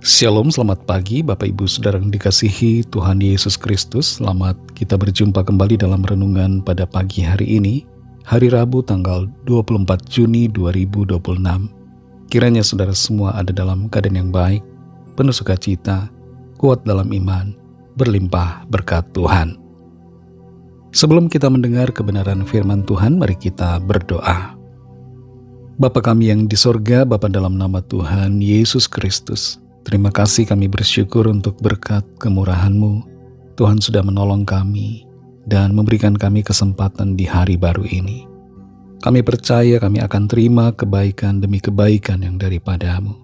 Shalom, selamat pagi Bapak Ibu Saudara yang dikasihi Tuhan Yesus Kristus. Selamat kita berjumpa kembali dalam renungan pada pagi hari ini, hari Rabu tanggal 24 Juni 2026. Kiranya saudara semua ada dalam keadaan yang baik, penuh sukacita, kuat dalam iman, berlimpah berkat Tuhan. Sebelum kita mendengar kebenaran firman Tuhan, mari kita berdoa. Bapa kami yang di sorga, Bapa dalam nama Tuhan Yesus Kristus, terima kasih kami bersyukur untuk berkat kemurahan-Mu. Tuhan sudah menolong kami dan memberikan kami kesempatan di hari baru ini. Kami percaya kami akan terima kebaikan demi kebaikan yang daripada-Mu.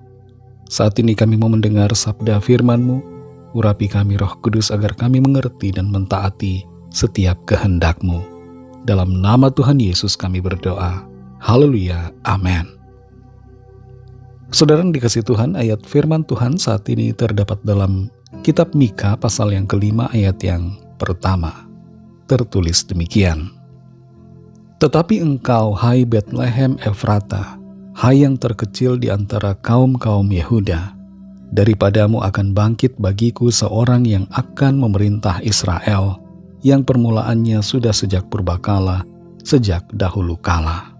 Saat ini kami mau mendengar sabda firman-Mu. Urapi kami Roh Kudus agar kami mengerti dan mentaati setiap kehendak-Mu. Dalam nama Tuhan Yesus kami berdoa. Haleluya. Amin. Saudara yang dikasihi Tuhan, ayat firman Tuhan saat ini terdapat dalam kitab Mika pasal yang kelima ayat yang pertama. Tertulis demikian. Tetapi engkau, hai Betlehem Efrata, hai yang terkecil di antara kaum-kaum Yehuda, daripadamu akan bangkit bagiku seorang yang akan memerintah Israel, yang permulaannya sudah sejak purbakala, sejak dahulu kala.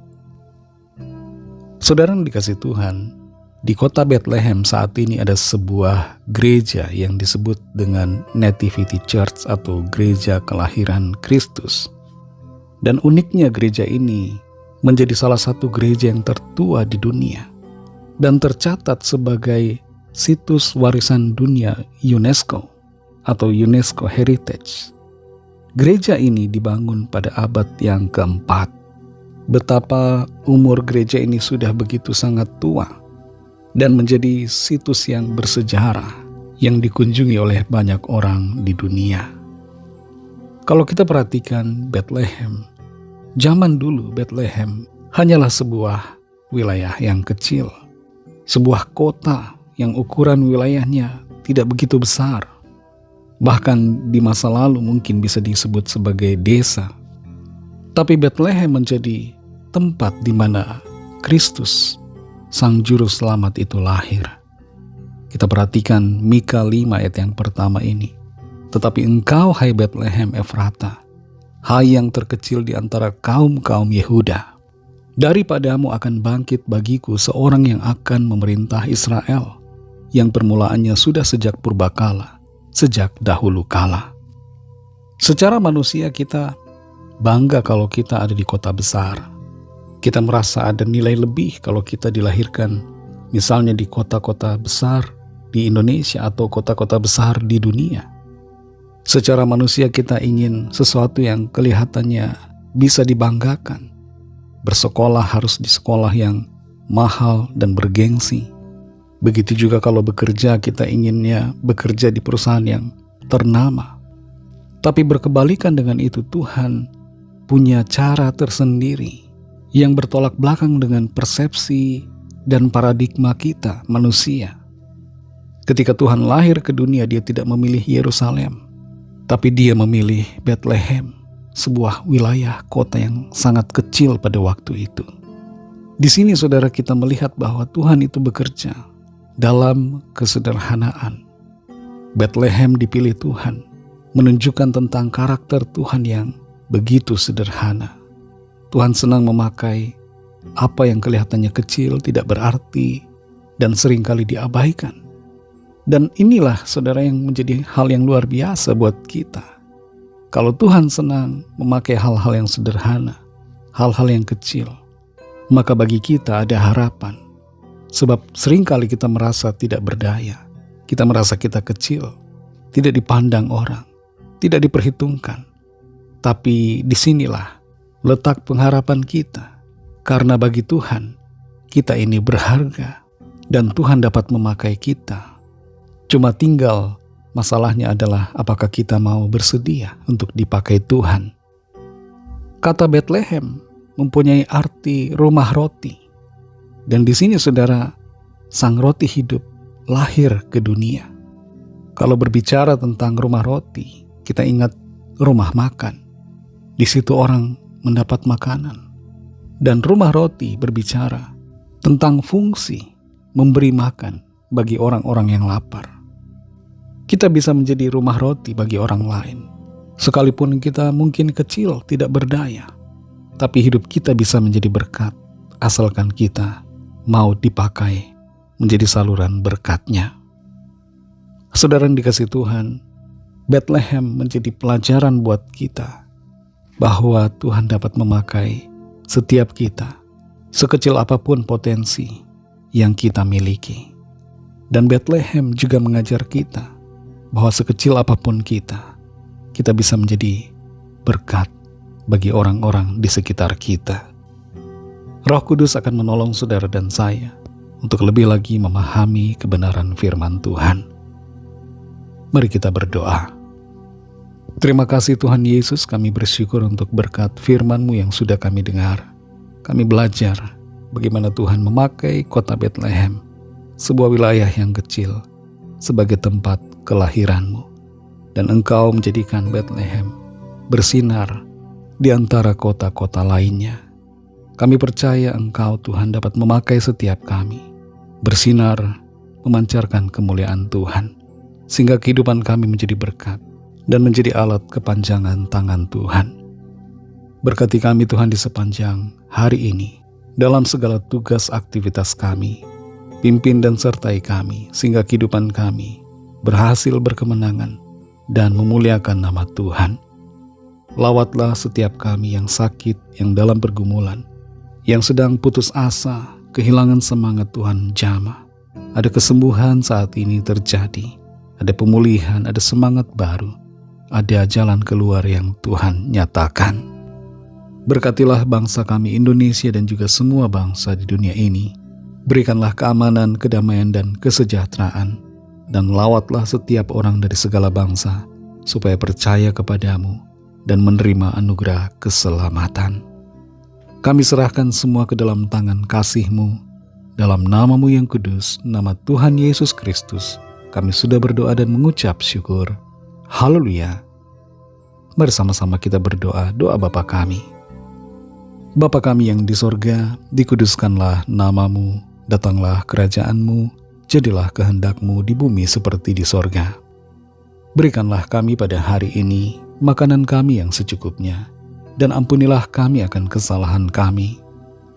Saudara yang dikasihi Tuhan, di kota Bethlehem saat ini ada sebuah gereja yang disebut dengan Nativity Church atau gereja kelahiran Kristus. Dan uniknya gereja ini menjadi salah satu gereja yang tertua di dunia dan tercatat sebagai situs warisan dunia UNESCO atau UNESCO Heritage. Gereja ini dibangun pada abad yang keempat. Betapa umur gereja ini sudah begitu sangat tua dan menjadi situs yang bersejarah yang dikunjungi oleh banyak orang di dunia. Kalau kita perhatikan Bethlehem, zaman dulu Bethlehem hanyalah sebuah wilayah yang kecil, sebuah kota yang ukuran wilayahnya tidak begitu besar. Bahkan di masa lalu mungkin bisa disebut sebagai desa. Tapi Bethlehem menjadi tempat di mana Kristus Sang Juru Selamat itu lahir. Kita perhatikan Mika 5 ayat yang pertama ini. Tetapi engkau, hai Betlehem Efrata, hai yang terkecil di antara kaum-kaum Yehuda, daripadamu akan bangkit bagiku seorang yang akan memerintah Israel, yang permulaannya sudah sejak purbakala, sejak dahulu kala. Secara manusia kita bangga kalau kita ada di kota besar. Kita merasa ada nilai lebih kalau kita dilahirkan misalnya di kota-kota besar di Indonesia atau kota-kota besar di dunia. Secara manusia kita ingin sesuatu yang kelihatannya bisa dibanggakan. Bersekolah harus di sekolah yang mahal dan bergengsi. Begitu juga kalau bekerja, kita inginnya bekerja di perusahaan yang ternama. Tapi berkebalikan dengan itu, Tuhan punya cara tersendiri yang bertolak belakang dengan persepsi dan paradigma kita manusia. Ketika Tuhan lahir ke dunia, dia tidak memilih Yerusalem, tapi dia memilih Bethlehem, sebuah wilayah kota yang sangat kecil pada waktu itu. Di sini saudara kita melihat bahwa Tuhan itu bekerja dalam kesederhanaan. Bethlehem dipilih Tuhan, menunjukkan tentang karakter Tuhan yang begitu sederhana. Tuhan senang memakai apa yang kelihatannya kecil, tidak berarti, dan seringkali diabaikan. Dan inilah saudara yang menjadi hal yang luar biasa buat kita. Kalau Tuhan senang memakai hal-hal yang sederhana, hal-hal yang kecil, maka bagi kita ada harapan. Sebab seringkali kita merasa tidak berdaya, kita merasa kita kecil, tidak dipandang orang, tidak diperhitungkan. Tapi disinilah letak pengharapan kita, karena bagi Tuhan, kita ini berharga, dan Tuhan dapat memakai kita. Cuma tinggal masalahnya adalah apakah kita mau bersedia untuk dipakai Tuhan. Kata Bethlehem mempunyai arti rumah roti, dan di sini saudara, sang roti hidup lahir ke dunia. Kalau berbicara tentang rumah roti, kita ingat rumah makan. Di situ orang mendapat makanan. Dan rumah roti berbicara tentang fungsi memberi makan bagi orang-orang yang lapar. Kita bisa menjadi rumah roti bagi orang lain. Sekalipun kita mungkin kecil, tidak berdaya, tapi hidup kita bisa menjadi berkat, asalkan kita mau dipakai menjadi saluran berkat-Nya. Saudara yang dikasihi Tuhan, Bethlehem menjadi pelajaran buat kita bahwa Tuhan dapat memakai setiap kita, sekecil apapun potensi yang kita miliki. Dan Bethlehem juga mengajar kita bahwa sekecil apapun kita bisa menjadi berkat bagi orang-orang di sekitar kita. Roh Kudus akan menolong saudara dan saya untuk lebih lagi memahami kebenaran firman Tuhan. Mari kita berdoa. Terima kasih Tuhan Yesus, kami bersyukur untuk berkat firman-Mu yang sudah kami dengar. Kami belajar bagaimana Tuhan memakai kota Bethlehem, sebuah wilayah yang kecil, sebagai tempat kelahiran-Mu. Dan Engkau menjadikan Bethlehem bersinar di antara kota-kota lainnya. Kami percaya Engkau Tuhan dapat memakai setiap kami, bersinar, memancarkan kemuliaan Tuhan, sehingga kehidupan kami menjadi berkat dan menjadi alat kepanjangan tangan Tuhan. Berkati kami Tuhan di sepanjang hari ini, dalam segala tugas aktivitas kami. Pimpin dan sertai kami, sehingga kehidupan kami berhasil berkemenangan dan memuliakan nama Tuhan. Lawatlah setiap kami yang sakit, yang dalam pergumulan, yang sedang putus asa, kehilangan semangat Tuhan jamah. Ada kesembuhan saat ini terjadi, ada pemulihan, ada semangat baru, ada jalan keluar yang Tuhan nyatakan. Berkatilah bangsa kami Indonesia dan juga semua bangsa di dunia ini. Berikanlah keamanan, kedamaian, dan kesejahteraan. Dan lawatlah setiap orang dari segala bangsa, supaya percaya kepadamu dan menerima anugerah keselamatan. Kami serahkan semua ke dalam tangan kasih-Mu, dalam nama-Mu yang kudus, nama Tuhan Yesus Kristus. Kami sudah berdoa dan mengucap syukur. Haleluya. Mari sama-sama kita berdoa, doa Bapa kami. Bapa kami yang di sorga, dikuduskanlah nama-Mu, datanglah kerajaan-Mu, jadilah kehendak-Mu di bumi seperti di sorga. Berikanlah kami pada hari ini makanan kami yang secukupnya, dan ampunilah kami akan kesalahan kami,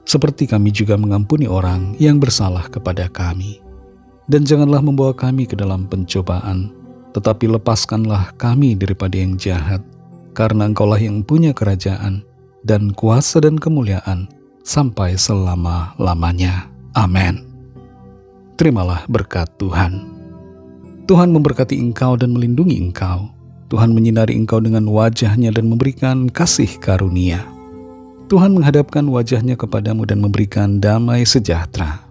seperti kami juga mengampuni orang yang bersalah kepada kami. Dan janganlah membawa kami ke dalam pencobaan, tetapi lepaskanlah kami daripada yang jahat, karena Engkaulah yang punya kerajaan, dan kuasa dan kemuliaan, sampai selama-lamanya. Amin. Terimalah berkat Tuhan. Tuhan memberkati engkau dan melindungi engkau. Tuhan menyinari engkau dengan wajah-Nya dan memberikan kasih karunia. Tuhan menghadapkan wajah-Nya kepadamu dan memberikan damai sejahtera.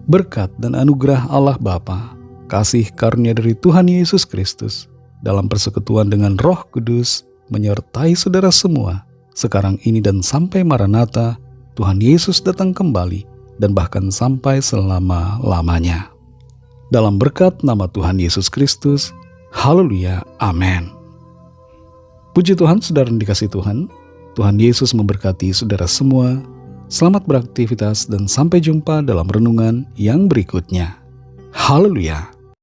Berkat dan anugerah Allah Bapa, kasih karunia dari Tuhan Yesus Kristus, dalam persekutuan dengan Roh Kudus, menyertai saudara semua, sekarang ini dan sampai Maranatha, Tuhan Yesus datang kembali, dan bahkan sampai selama-lamanya. Dalam berkat nama Tuhan Yesus Kristus, haleluya, amin. Puji Tuhan, saudara yang dikasihi Tuhan, Tuhan Yesus memberkati saudara semua. Selamat beraktivitas dan sampai jumpa dalam renungan yang berikutnya. Haleluya.